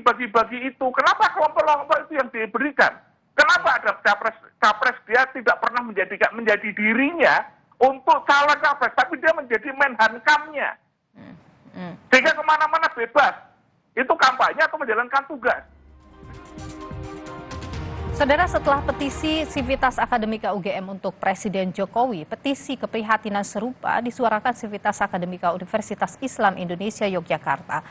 bagi-bagi itu? Kenapa kelompok-kelompok itu yang diberikan? Kenapa ada capres dia tidak pernah menjadi dirinya untuk calon capres, tapi dia menjadi menhankamnya. Sehingga kemana-mana bebas. Itu kampanye atau menjalankan tugas. Saudara, setelah petisi Sivitas Akademika UGM untuk Presiden Jokowi, petisi keprihatinan serupa disuarakan Sivitas Akademika Universitas Islam Indonesia Yogyakarta.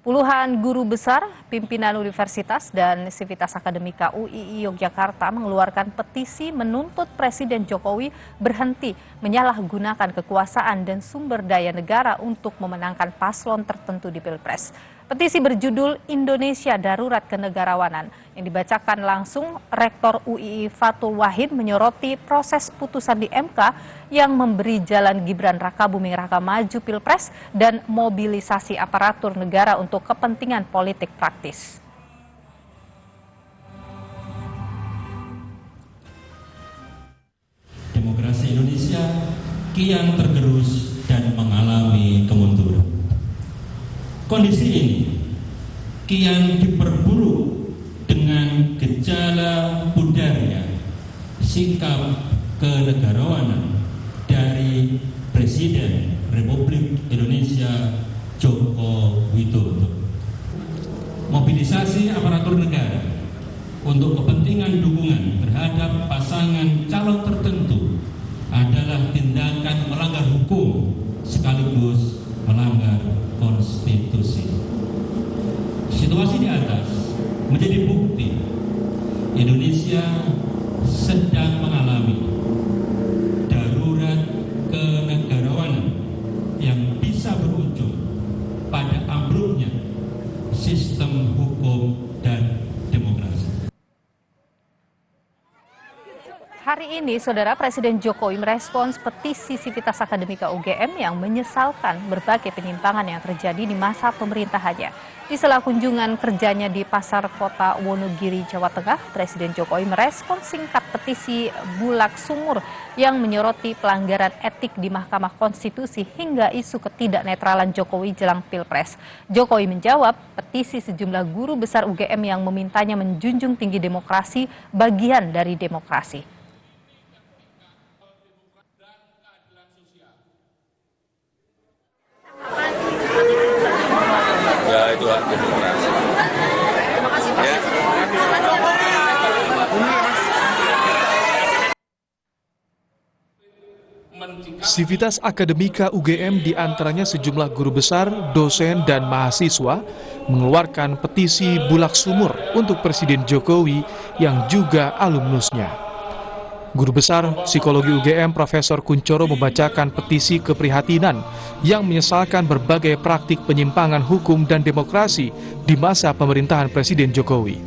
Puluhan guru besar, pimpinan universitas, dan Sivitas Akademika UII Yogyakarta mengeluarkan petisi menuntut Presiden Jokowi berhenti menyalahgunakan kekuasaan dan sumber daya negara untuk memenangkan paslon tertentu di Pilpres. Petisi berjudul Indonesia Darurat Kenegarawanan yang dibacakan langsung Rektor UII Fathul Wahid menyoroti proses putusan di MK yang memberi jalan Gibran Rakabuming Raka maju Pilpres dan mobilisasi aparatur negara untuk kepentingan politik praktis. Demokrasi Indonesia kian tergerus dan mengalami kemunduran. Kondisi ini kian diperburuk dengan gejala pudarnya sikap kenegarawanan dari Presiden Republik Indonesia Joko Widodo. Mobilisasi aparatur negara untuk kepentingan dukungan terhadap pasangan calon tertentu adalah tindakan melanggar hukum sekaligus melanggar konstitusi. Situasi di atas menjadi bukti Indonesia sedang mengalami darurat kenegarawanan yang bisa berujung pada ambruknya sistem hukum dan demokrasi. Hari ini, Saudara, Presiden Jokowi merespons petisi Sivitas Akademika UGM yang menyesalkan berbagai penyimpangan yang terjadi di masa pemerintahannya. Di sela kunjungan kerjanya di Pasar Kota Wonogiri, Jawa Tengah, Presiden Jokowi merespons singkat petisi Bulak Sumur yang menyoroti pelanggaran etik di Mahkamah Konstitusi hingga isu ketidaknetralan Jokowi jelang Pilpres. Jokowi menjawab petisi sejumlah guru besar UGM yang memintanya menjunjung tinggi demokrasi bagian dari demokrasi. Ya, itu hak demokrasi. Ya. Sivitas Akademika UGM diantaranya sejumlah guru besar, dosen, dan mahasiswa mengeluarkan petisi Bulak Sumur untuk Presiden Jokowi yang juga alumnusnya. Guru Besar Psikologi UGM Profesor Kuncoro membacakan petisi keprihatinan yang menyesalkan berbagai praktik penyimpangan hukum dan demokrasi di masa pemerintahan Presiden Jokowi.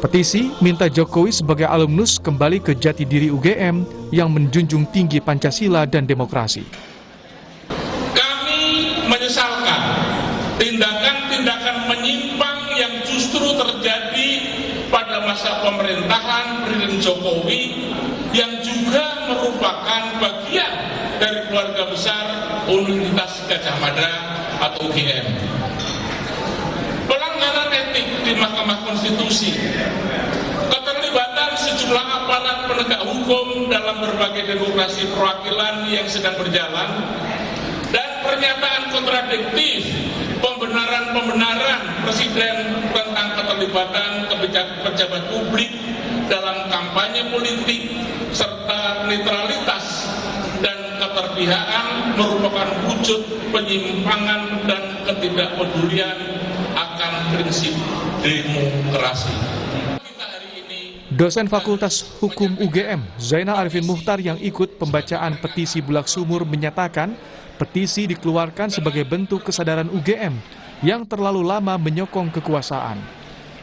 Petisi minta Jokowi sebagai alumnus kembali ke jati diri UGM yang menjunjung tinggi Pancasila dan demokrasi. Kami menyesalkan tindakan-tindakan menyimpang yang justru terjadi pada masa pemerintahan Presiden Jokowi yang juga merupakan bagian dari keluarga besar Universitas Gadjah Mada atau UGM. Pelanggaran etik di Mahkamah Konstitusi, keterlibatan sejumlah aparat penegak hukum dalam berbagai demokrasi perwakilan yang sedang berjalan, dan pernyataan kontradiktif pembenaran Presiden tentang keterlibatan pejabat publik dalam kampanye politik serta netralitas dan keterpihakan merupakan wujud penyimpangan dan ketidakpedulian akan prinsip demokrasi. Dosen Fakultas Hukum UGM, Zainal Arifin Muhtar yang ikut pembacaan petisi Bulak Sumur menyatakan petisi dikeluarkan sebagai bentuk kesadaran UGM yang terlalu lama menyokong kekuasaan.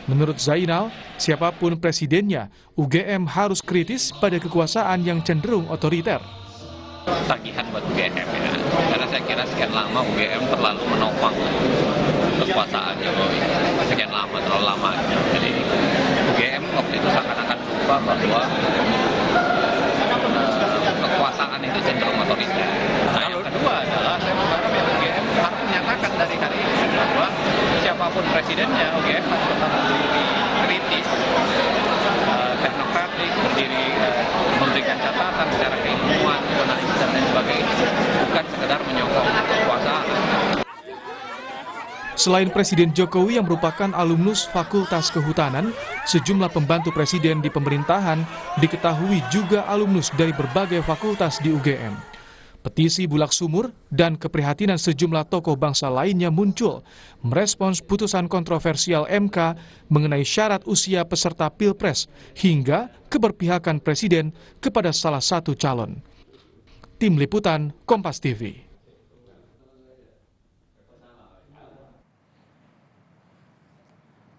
Menurut Zainal, siapapun presidennya, UGM harus kritis pada kekuasaan yang cenderung otoriter. Tagihan buat UGM ya, karena saya kira sekian lama UGM terlalu menopang kekuasaan Jokowi. Sekian lama, terlalu lama. Jadi UGM waktu itu seakan-akan lupa bahwa kekuasaan itu cenderung otoriter. Nah, yang kedua adalah saya berharap UGM harus menyatakan dari hari ini bahwa siapa siapapun presidennya, UGM harus tetap berdiri kritis, teknokratik, berdiri memberikan catatan secara keilmuan, analisis dan lain sebagainya, bukan sekedar menyokong kekuasaan. Selain Presiden Jokowi yang merupakan alumnus Fakultas Kehutanan, sejumlah pembantu presiden di pemerintahan diketahui juga alumnus dari berbagai fakultas di UGM. Petisi Bulak Sumur dan keprihatinan sejumlah tokoh bangsa lainnya muncul merespons putusan kontroversial MK mengenai syarat usia peserta Pilpres hingga keberpihakan Presiden kepada salah satu calon. Tim Liputan Kompas TV.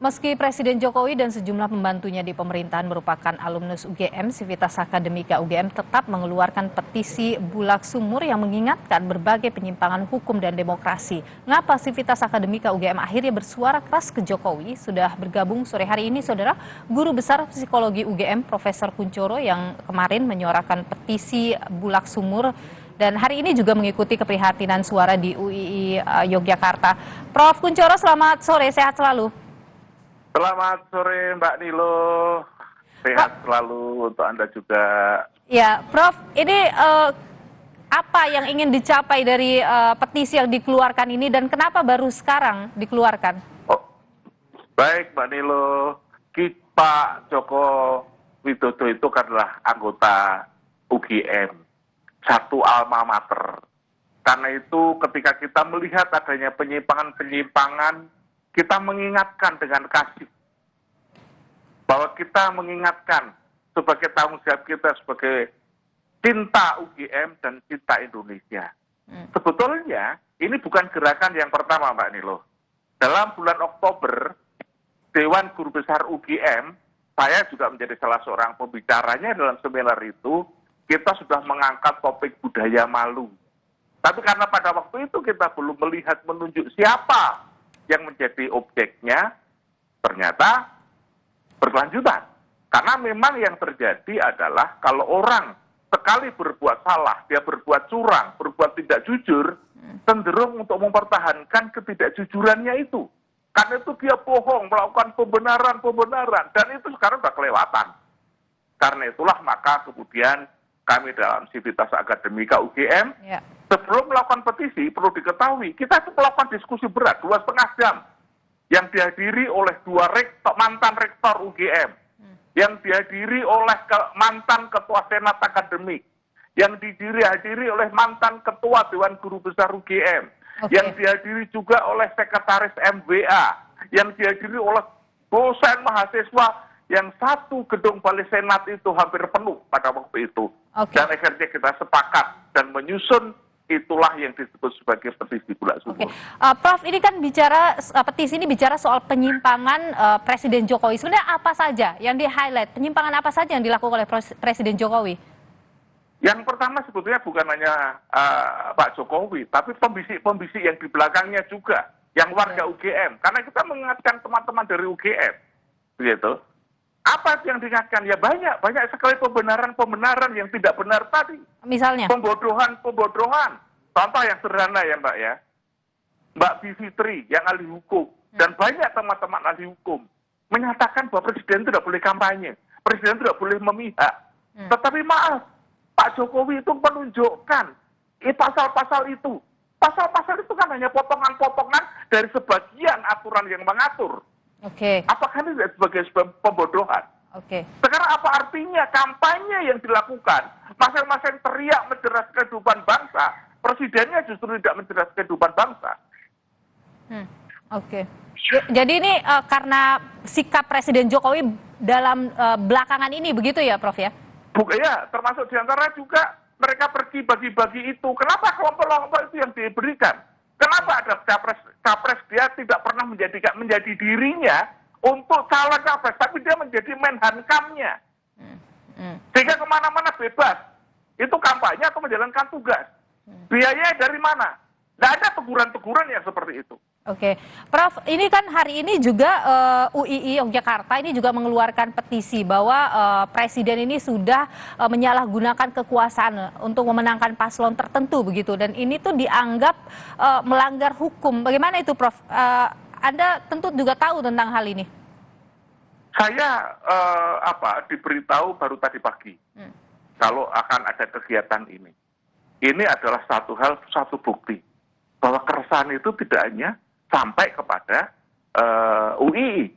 Meski Presiden Jokowi dan sejumlah pembantunya di pemerintahan merupakan alumnus UGM, Sivitas Akademika UGM tetap mengeluarkan petisi Bulak Sumur yang mengingatkan berbagai penyimpangan hukum dan demokrasi. Ngapa Sivitas Akademika UGM akhirnya bersuara keras ke Jokowi? Sudah bergabung sore hari ini, Saudara, Guru Besar Psikologi UGM, Profesor Kuncoro, yang kemarin menyuarakan petisi Bulak Sumur dan hari ini juga mengikuti keprihatinan suara di UII Yogyakarta. Prof. Kuncoro, selamat sore, sehat selalu. Selamat sore Mbak Nilo, sehat selalu untuk Anda juga. Ya, Prof, ini apa yang ingin dicapai dari petisi yang dikeluarkan ini dan kenapa baru sekarang dikeluarkan? Oh, baik Mbak Nilo, Pak Joko Widodo itu adalah anggota UGM, satu alma mater. Karena itu ketika kita melihat adanya penyimpangan-penyimpangan, kita mengingatkan dengan kasih bahwa kita mengingatkan sebagai tanggung jawab kita sebagai cinta UGM dan cinta Indonesia. Sebetulnya ini bukan gerakan yang pertama Mbak Nilo. Dalam bulan Oktober, Dewan Guru Besar UGM, saya juga menjadi salah seorang pembicaranya dalam seminar itu, kita sudah mengangkat topik budaya malu. Tapi karena pada waktu itu kita belum melihat menunjuk siapa yang menjadi objeknya, ternyata berkelanjutan. Karena memang yang terjadi adalah kalau orang sekali berbuat salah, dia berbuat curang, berbuat tidak jujur, cenderung untuk mempertahankan ketidakjujurannya itu. Karena itu dia bohong, melakukan pembenaran, dan itu sekarang sudah kelewatan. Karena itulah maka kemudian kami dalam Sivitas Akademika UGM, sebelum melakukan petisi, perlu diketahui, kita itu melakukan diskusi berat, 2,5 jam, yang dihadiri oleh mantan rektor UGM, yang dihadiri oleh mantan ketua senat akademik, yang dihadiri oleh mantan ketua Dewan Guru Besar UGM, yang dihadiri juga oleh sekretaris MBA, yang dihadiri oleh dosen mahasiswa, yang satu gedung Balai Senat itu hampir penuh pada waktu itu. Dan akhirnya kita sepakat dan menyusun itulah yang disebut sebagai petisi Bulak Sumur. Prof, ini kan petisi ini bicara soal penyimpangan Presiden Jokowi. Sebenarnya apa saja yang di-highlight? Penyimpangan apa saja yang dilakukan oleh Presiden Jokowi? Yang pertama sebetulnya bukan hanya Pak Jokowi, tapi pembisik-pembisik yang di belakangnya juga, yang warga UGM. Karena kita mengingatkan teman-teman dari UGM, begitu. Apa yang diingatkan? Ya banyak sekali pembenaran yang tidak benar tadi. Misalnya? Pembodohan. Contoh yang sederhana ya Mbak ya. Mbak Bivitri yang ahli hukum, dan banyak teman-teman ahli hukum, menyatakan bahwa Presiden tidak boleh kampanye, Presiden tidak boleh memihak. Tetapi maaf, Pak Jokowi itu menunjukkan pasal-pasal itu. Pasal-pasal itu kan hanya potongan-potongan dari sebagian aturan yang mengatur. Apakah ini sebagai pembodohan? Sekarang apa artinya kampanye yang dilakukan? Masing-masing teriak menjeras kehidupan bangsa, presidennya justru tidak menjeras kehidupan bangsa. Jadi ini karena sikap Presiden Jokowi dalam belakangan ini begitu ya, Prof ya? Ya, termasuk diantara juga mereka pergi bagi-bagi itu. Kenapa kelompok-kelompok itu yang diberikan? Kenapa ada capres dia tidak pernah menjadi dirinya untuk calon capres, tapi dia menjadi menhankamnya. Sehingga kemana-mana bebas. Itu kampanye atau menjalankan tugas. Biayanya dari mana? Tidak ada teguran-teguran yang seperti itu. Prof, ini kan hari ini juga UII Yogyakarta ini juga mengeluarkan petisi bahwa Presiden ini sudah menyalahgunakan kekuasaan untuk memenangkan paslon tertentu begitu, dan ini tuh dianggap melanggar hukum. Bagaimana itu, Prof? Anda tentu juga tahu tentang hal ini. Saya diberitahu baru tadi pagi kalau akan ada kegiatan ini. Ini adalah satu bukti bahwa keresahan itu tidak hanya sampai kepada UII,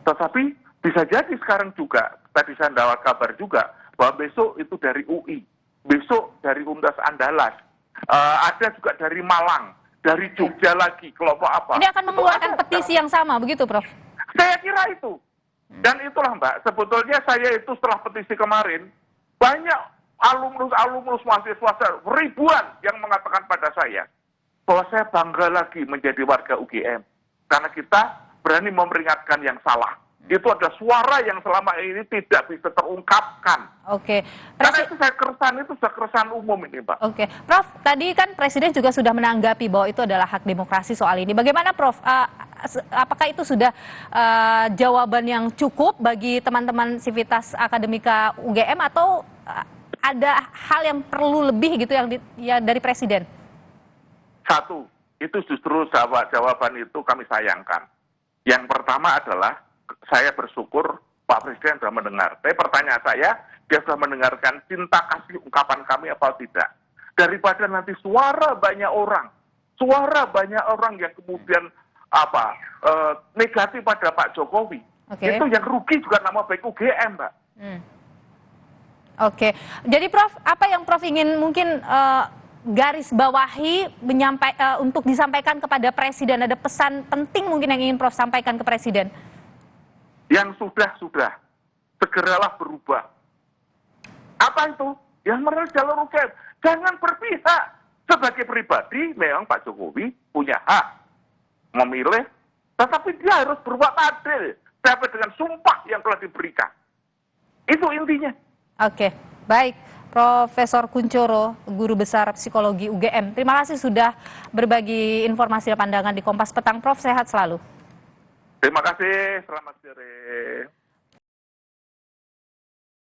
tetapi bisa jadi sekarang juga, tadi saya mendapat kabar juga bahwa besok itu dari UI, besok dari Universitas Andalas, ada juga dari Malang, dari Jogja lagi, kelompok apa. Ini akan mengeluarkan petisi yang sama, begitu Prof? Saya kira itu. Dan itulah Mbak, sebetulnya saya itu setelah petisi kemarin, banyak alumnus mahasiswa ribuan yang mengatakan pada saya bahwa saya bangga lagi menjadi warga UGM. Karena kita berani memperingatkan yang salah. Itu ada suara yang selama ini tidak bisa terungkapkan. Oke. Karena itu sudah keresahan umum ini, Mbak. Oke, Prof, tadi kan Presiden juga sudah menanggapi bahwa itu adalah hak demokrasi soal ini. Bagaimana Prof? Apakah itu sudah jawaban yang cukup bagi teman-teman Sivitas Akademika UGM atau ada hal yang perlu lebih gitu yang dari Presiden? Satu, itu justru jawaban itu kami sayangkan. Yang pertama adalah saya bersyukur Pak Presiden sudah mendengar. Tapi pertanyaan saya, dia sudah mendengarkan cinta kasih ungkapan kami apa tidak? Daripada nanti suara banyak orang yang kemudian negatif pada Pak Jokowi. Okay. Itu yang rugi juga nama baik UGM, Mbak. Oke. Jadi Prof, apa yang Prof ingin mungkin garis bawahi untuk disampaikan kepada Presiden? Ada pesan penting mungkin yang ingin Prof sampaikan ke Presiden? Yang sudah, segeralah berubah. Apa itu? Yang menurut jalur UGM. Jangan berpihak. Sebagai pribadi, memang Pak Jokowi punya hak memilih, tetapi dia harus berbuat adil sampai dengan sumpah yang telah diberikan. Itu intinya. Oke, baik. Profesor Kunchoro, Guru Besar Psikologi UGM. Terima kasih sudah berbagi informasi dan pandangan di Kompas Petang. Prof, sehat selalu. Terima kasih, selamat sore.